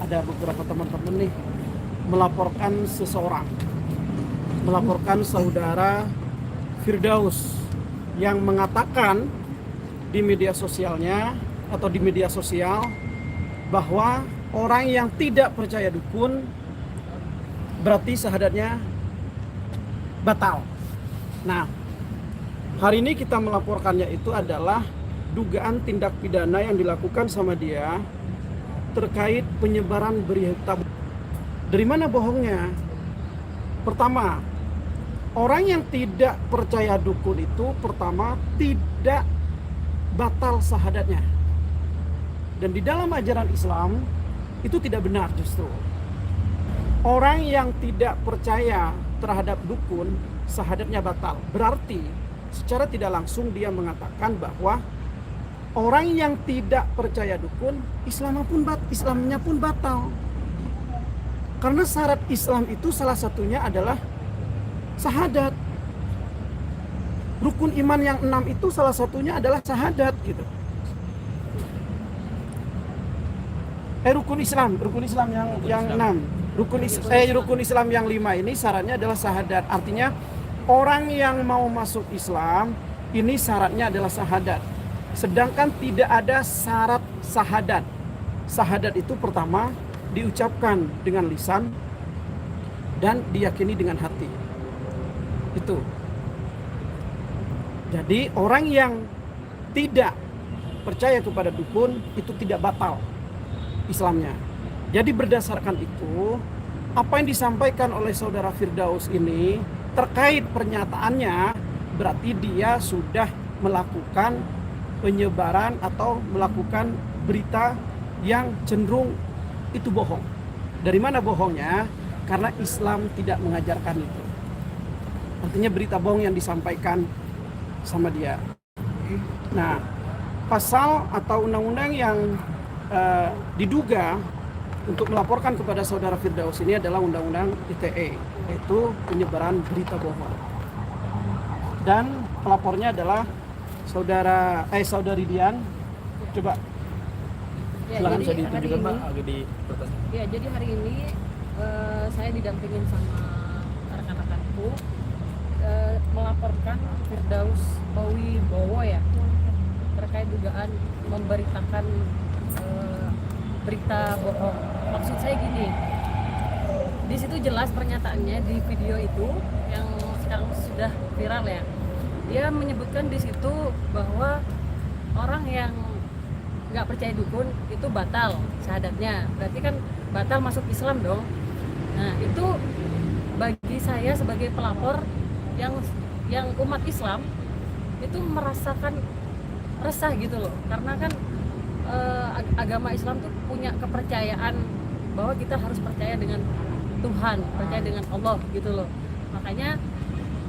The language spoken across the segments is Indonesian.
ada beberapa teman-teman nih melaporkan saudara Firdaus yang mengatakan di media sosialnya atau di media sosial bahwa orang yang tidak percaya dukun berarti syahadatnya batal. Nah, hari ini kita melaporkannya itu adalah dugaan tindak pidana yang dilakukan sama dia terkait penyebaran berita. Dari mana bohongnya? Pertama, orang yang tidak percaya dukun itu pertama tidak batal syahadatnya. Dan di dalam ajaran Islam itu tidak benar justru. Orang yang tidak percaya terhadap dukun, syahadatnya batal. Berarti secara tidak langsung dia mengatakan bahwa orang yang tidak percaya dukun, Islamnya pun batal. Karena syarat Islam itu salah satunya adalah syahadat. Rukun iman yang 6 itu salah satunya adalah syahadat gitu. Rukun Islam yang 6. Rukun Islam yang 5 ini syaratnya adalah syahadat. Artinya orang yang mau masuk Islam ini syaratnya adalah syahadat. Sedangkan tidak ada syarat syahadat. Syahadat itu pertama diucapkan dengan lisan dan diyakini dengan hati. Itu. Jadi orang yang tidak percaya kepada dukun itu tidak batal Islamnya. Jadi berdasarkan itu, apa yang disampaikan oleh saudara Firdaus ini terkait pernyataannya berarti dia sudah melakukan penyebaran atau melakukan berita yang cenderung itu bohong. Dari mana bohongnya? Karena Islam tidak mengajarkan itu. Artinya berita bohong yang disampaikan sama dia. Nah, pasal atau undang-undang yang diduga untuk melaporkan kepada saudara Firdaus ini adalah undang-undang ITE, yaitu penyebaran berita bohong. Dan pelapornya adalah saudari Dian. Coba ya, silakan jadi bisa ditunjukkan Mbak agak di atas. Ya, jadi hari ini saya didampingin sama rekan-rekanku melaporkan Firdaus Owi Bowo ya terkait dugaan memberitakan berita bohong. Maksud saya gini, di situ jelas pernyataannya di video itu yang sekarang sudah viral ya. Dia menyebutkan di situ bahwa orang yang nggak percaya dukun itu batal syahadatnya. Berarti kan batal masuk Islam dong. Nah, itu bagi saya sebagai pelapor yang umat Islam itu merasakan resah gitu loh. Karena kan agama Islam tuh punya kepercayaan bahwa kita harus percaya dengan Tuhan, percaya dengan Allah gitu loh. Makanya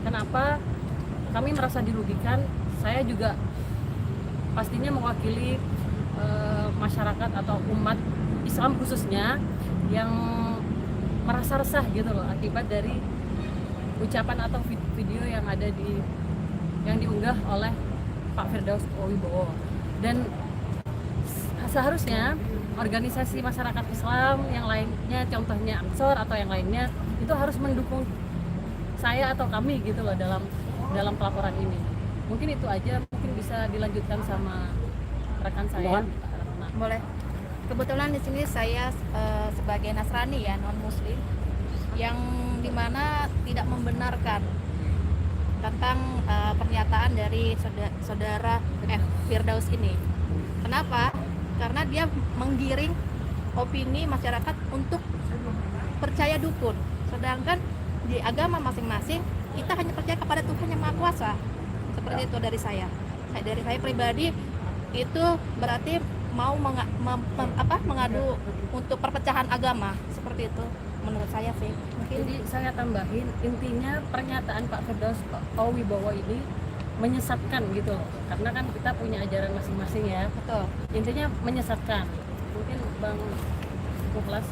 kenapa kami merasa dirugikan, saya juga pastinya mewakili masyarakat atau umat Islam khususnya yang merasa resah gitu loh akibat dari ucapan atau video yang ada yang diunggah oleh Pak Firdaus Owi Bowo. Dan seharusnya organisasi masyarakat Islam yang lainnya, contohnya Ansor atau yang lainnya, itu harus mendukung saya atau kami gitu loh dalam pelaporan ini. Mungkin itu aja, mungkin bisa dilanjutkan sama rekan saya. Boleh. Kebetulan di sini saya sebagai Nasrani ya, non Muslim, yang dimana tidak membenarkan tentang pernyataan dari saudara Firdaus ini. Kenapa? Karena dia menggiring opini masyarakat untuk percaya dukun. Sedangkan di agama masing-masing kita hanya percaya kepada Tuhan yang Maha Kuasa. Seperti itu dari saya. Dari saya pribadi itu berarti mau mengadu untuk perpecahan agama, seperti itu menurut saya sih. Mungkin Jadi saya tambahin, intinya pernyataan Pak Firdaus Owi Bowo ini menyesatkan gitu loh. Karena kan kita punya ajaran masing-masing ya. betul. Intinya menyesatkan. Mungkin Bang Mukhlas.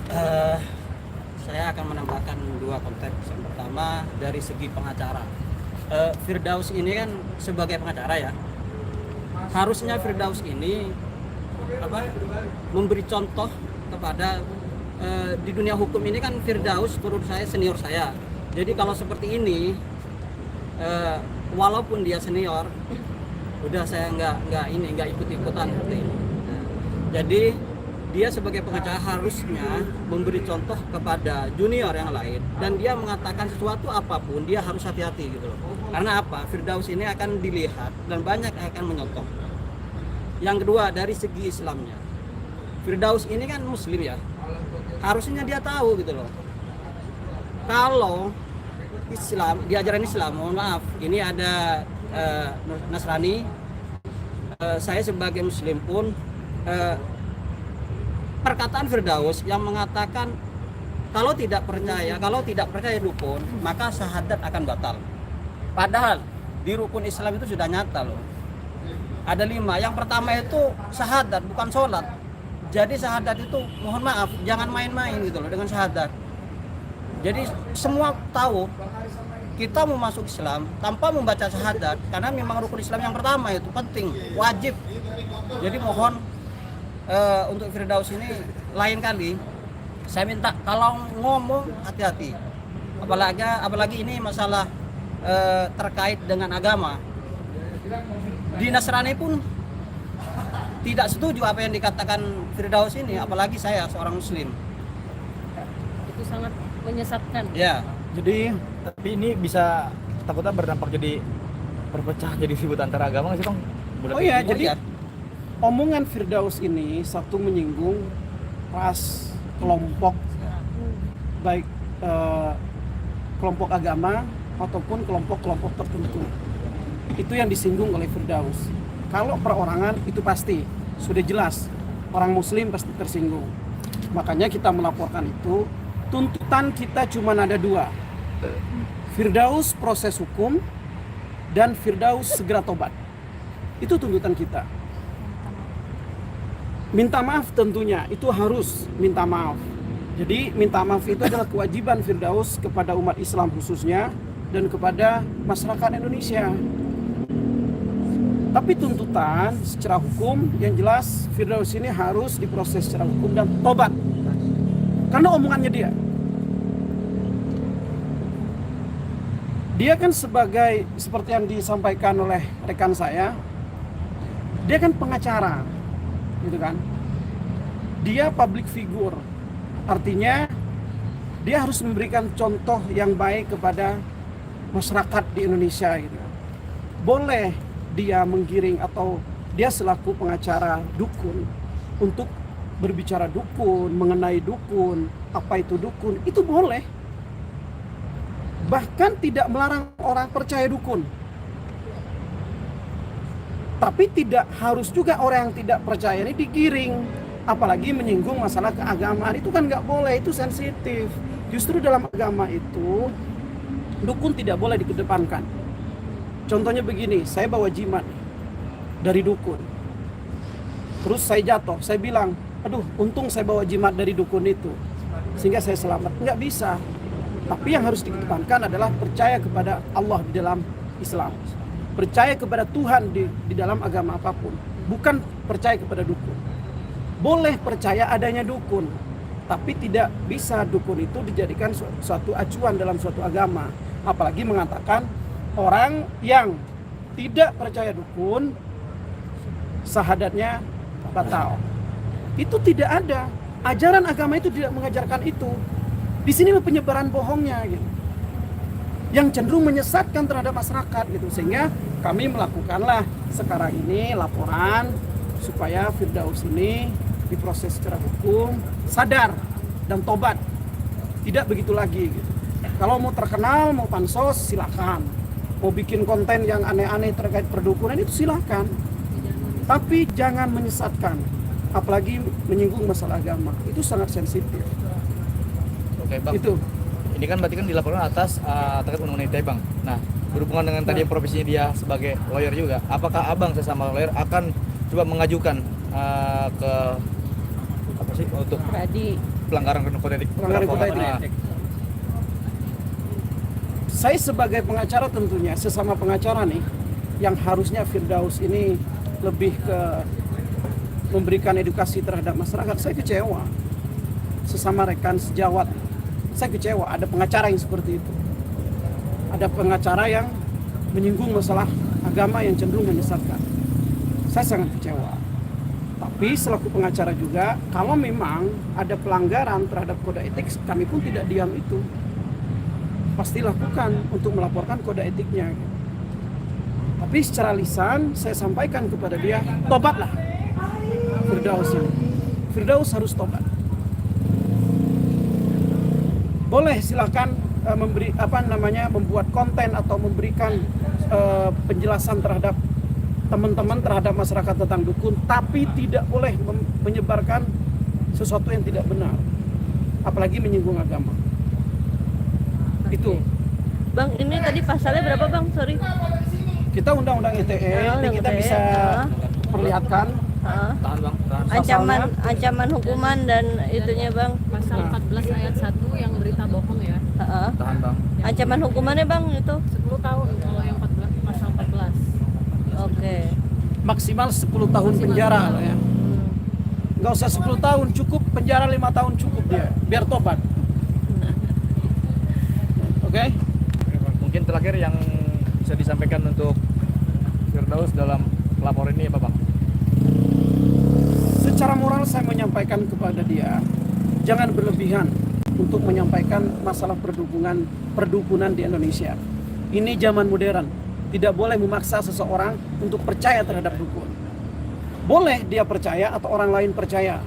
Saya akan menambahkan dua konteks. Yang pertama dari segi pengacara. Firdaus ini kan sebagai pengacara ya. Harusnya Firdaus ini memberi contoh kepada di dunia hukum ini kan Firdaus menurut saya senior saya. Jadi kalau seperti ini, walaupun dia senior, udah saya nggak ikut-ikutan seperti ini. Nah, jadi dia sebagai pengacara harusnya memberi contoh kepada junior yang lain, dan dia mengatakan sesuatu apapun dia harus hati-hati gitu loh. Karena apa? Firdaus ini akan dilihat dan banyak akan menyontoh. Yang kedua, dari segi Islamnya, Firdaus ini kan Muslim ya, harusnya dia tahu gitu loh. Kalau Islam, di ajaran Islam, mohon maaf, ini ada Nasrani, saya sebagai Muslim pun perkataan Firdaus yang mengatakan kalau tidak percaya dukun maka syahadat akan batal. Padahal di rukun Islam itu sudah nyata loh. Ada 5. Yang pertama itu syahadat, bukan sholat. Jadi syahadat itu mohon maaf jangan main-main gitu loh dengan syahadat. Jadi semua tahu kita mau masuk Islam tanpa membaca syahadat, karena memang rukun Islam yang pertama itu penting, wajib. Jadi mohon untuk Firdaus ini lain kali saya minta kalau ngomong hati-hati, apalagi ini masalah terkait dengan agama. Di Nasrani pun tidak setuju apa yang dikatakan Firdaus ini, apalagi saya seorang Muslim. Itu sangat menyesatkan. Ya, Jadi Tapi ini bisa takutnya berdampak jadi perpecah jadi ribut antara agama nggak sih Bang? Boleh oh iya, begitu? jadi omongan Firdaus ini satu menyinggung ras, kelompok, baik kelompok agama ataupun kelompok-kelompok tertentu. Itu yang disinggung oleh Firdaus. Kalau perorangan itu pasti sudah jelas, orang Muslim pasti tersinggung. Makanya kita melaporkan itu. Tuntutan kita cuma ada 2. Firdaus proses hukum dan Firdaus segera tobat. Itu tuntutan kita. Minta maaf tentunya, itu harus minta maaf. Jadi minta maaf itu adalah kewajiban Firdaus kepada umat Islam khususnya dan kepada masyarakat Indonesia. Tapi tuntutan secara hukum yang jelas Firdaus ini harus diproses secara hukum dan tobat. Karena omongannya dia kan sebagai seperti yang disampaikan oleh rekan saya, dia kan pengacara, gitu kan. Dia public figure, artinya dia harus memberikan contoh yang baik kepada masyarakat di Indonesia, gitu. Boleh dia menggiring atau dia selaku pengacara dukun untuk berbicara dukun, mengenai dukun, apa itu dukun, itu boleh. Bahkan tidak melarang orang percaya dukun. Tapi tidak harus juga orang yang tidak percaya ini digiring, apalagi menyinggung masalah keagamaan. Itu kan nggak boleh, itu sensitif. Justru dalam agama itu dukun tidak boleh dikedepankan. Contohnya begini, saya bawa jimat dari dukun, terus saya jatuh, saya bilang, aduh untung saya bawa jimat dari dukun itu sehingga saya selamat. Nggak bisa. Tapi yang harus dikedepankan adalah percaya kepada Allah di dalam Islam, percaya kepada Tuhan di dalam agama apapun, bukan percaya kepada dukun. Boleh percaya adanya dukun, tapi tidak bisa dukun itu dijadikan suatu acuan dalam suatu agama. Apalagi mengatakan orang yang tidak percaya dukun syahadatnya batal. Itu tidak ada. Ajaran agama itu tidak mengajarkan itu. Di sini penyebaran bohongnya gitu, yang cenderung menyesatkan terhadap masyarakat gitu. Sehingga kami melakukanlah sekarang ini laporan supaya Firdaus ini diproses secara hukum, sadar dan tobat, tidak begitu lagi gitu. Kalau mau terkenal, mau pansos silakan, mau bikin konten yang aneh-aneh terkait perdukunan itu silakan, tapi jangan menyesatkan, apalagi menyinggung masalah agama. Itu sangat sensitif. Oke Bang, Itu. ini kan berarti kan dilaporkan atas terkait undang-undang ITE Bang. Nah, berhubungan dengan tadi profesinya dia sebagai lawyer juga, apakah Abang sesama lawyer akan coba mengajukan ke apa sih untuk pelanggaran kode etik? Pelanggaran kode etik. Saya sebagai pengacara tentunya sesama pengacara nih, yang harusnya Firdaus ini lebih ke memberikan edukasi terhadap masyarakat, saya kecewa. sesama rekan sejawat. Saya kecewa ada pengacara yang seperti itu. Ada pengacara yang menyinggung masalah agama yang cenderung menyesatkan. Saya sangat kecewa. Tapi selaku pengacara juga, kalau memang ada pelanggaran terhadap kode etik, kami pun tidak diam itu. Pasti lakukan untuk melaporkan kode etiknya. Tapi secara lisan saya sampaikan kepada dia, tobatlah Firdaus ini. Firdaus harus tobat. Boleh silakan membuat konten atau memberikan penjelasan terhadap teman-teman, terhadap masyarakat tentang dukun, tapi tidak boleh menyebarkan sesuatu yang tidak benar, apalagi menyinggung agama. Itu. Bang, ini tadi pasalnya berapa bang? Sorry. Kita undang-undang ITE, ini kita bisa perlihatkan. Tahan bang, Ancaman hukuman dan itunya bang. Pasal 14 ayat 1 yang berita bohong ya. tahan bang. Ancaman hukumannya bang itu. 10 tahun kalau yang 14, pasal 14. Oke. Maksimal 10 tahun penjara lah ya. Nggak usah 10 tahun, cukup penjara 5 tahun cukup dia, biar tobat. Oke? Mungkin terakhir yang bisa disampaikan untuk Firdaus dalam laporan ini apa bang? Secara moral saya menyampaikan kepada dia, jangan berlebihan untuk menyampaikan masalah perdukunan di Indonesia. Ini zaman modern, tidak boleh memaksa seseorang untuk percaya terhadap dukun. Boleh dia percaya atau orang lain percaya,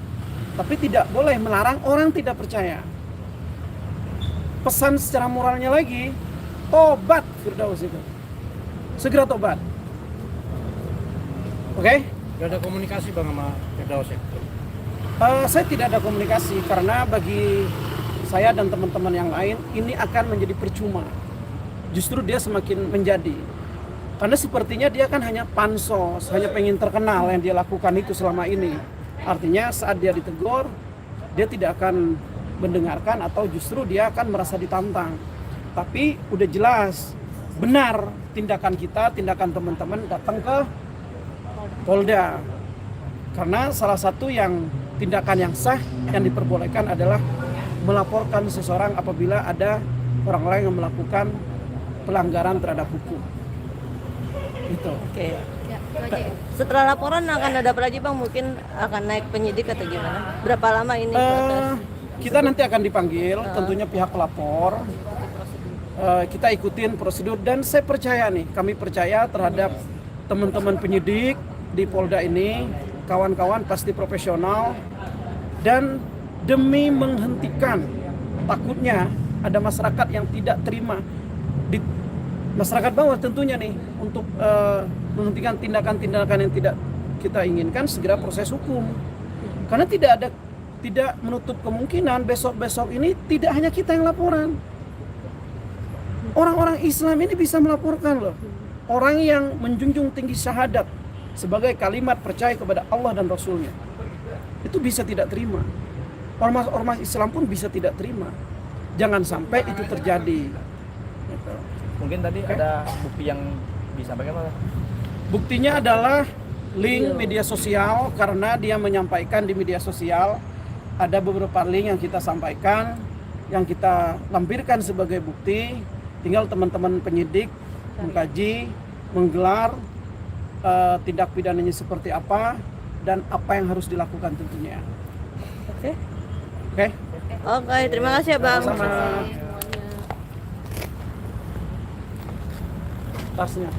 tapi tidak boleh melarang orang tidak percaya. Pesan secara moralnya lagi, tobat Firdaus itu. Segera tobat. Oke? Gak ada komunikasi bang sama Firdaus ya? Saya tidak ada komunikasi karena bagi saya dan teman-teman yang lain ini akan menjadi percuma. Justru dia semakin menjadi. Karena sepertinya dia kan hanya pansos, hanya pengen terkenal yang dia lakukan itu selama ini. Artinya saat dia ditegur, dia tidak akan mendengarkan atau justru dia akan merasa ditantang. Tapi udah jelas, benar tindakan kita, tindakan teman-teman datang ke Polda. Karena salah satu yang tindakan yang sah yang diperbolehkan adalah melaporkan seseorang apabila ada orang-orang yang melakukan pelanggaran terhadap hukum. Itu. Oke. Ya, itu aja ya. Setelah laporan akan ada apa lagi bang? Mungkin akan naik penyidik atau gimana? Berapa lama ini proses? Kita nanti akan dipanggil, tentunya pihak pelapor. Kita ikutin prosedur dan saya percaya nih, kami percaya terhadap teman-teman penyidik di Polda ini, kawan-kawan pasti profesional dan demi menghentikan takutnya ada masyarakat yang tidak terima di masyarakat bawah tentunya nih untuk menghentikan tindakan-tindakan yang tidak kita inginkan, segera proses hukum. Karena tidak menutup kemungkinan besok-besok ini tidak hanya kita yang laporan. Orang-orang Islam ini bisa melaporkan loh. Orang yang menjunjung tinggi syahadat sebagai kalimat percaya kepada Allah dan Rasulnya, itu bisa tidak terima. Ormas Islam pun bisa tidak terima. Jangan sampai itu terjadi. Gitu. Mungkin tadi ada bukti yang disampaikan apa? Buktinya adalah link media sosial, karena dia menyampaikan di media sosial. Ada beberapa link yang kita sampaikan, yang kita lampirkan sebagai bukti. Tinggal teman-teman penyidik mengkaji, menggelar tindak pidananya seperti apa dan apa yang harus dilakukan tentunya. Oke. Oke? Oke, terima kasih ya bang. Sama tasnya.